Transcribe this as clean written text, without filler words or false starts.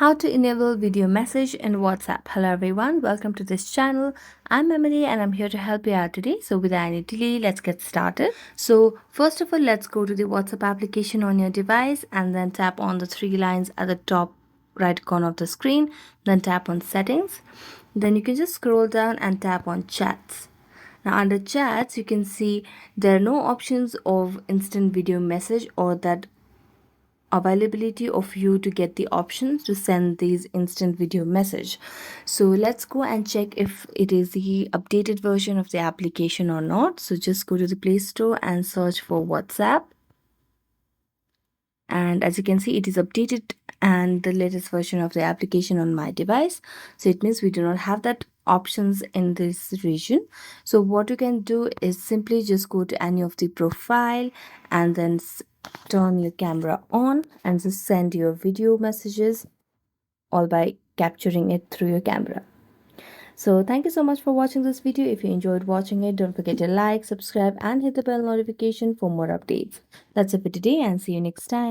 How to enable video message in WhatsApp. Hello everyone, welcome to this channel. I'm Emily and I'm here to help you out today. So without any delay, let's get started. So first of all, let's go to the WhatsApp application on your device and then tap on the three lines at the top right corner of the screen. Then tap on settings. Then you can just scroll down and tap on chats. Now under chats, you can see there are no options of instant video message or that availability of you to get the options to send these instant video message. So let's go and check if it is the updated version of the application or not. So just go to the Play Store and search for WhatsApp, and as you can see, it is updated and the latest version of the application on my device. So it means we do not have that options in this region. So what you can do is simply just go to any of the profile and then turn your camera on and just send your video messages, all by capturing it through your camera. So thank you so much for watching this video. If you enjoyed watching it, don't forget to like, subscribe and hit the bell notification for more updates. That's it for today and see you next time.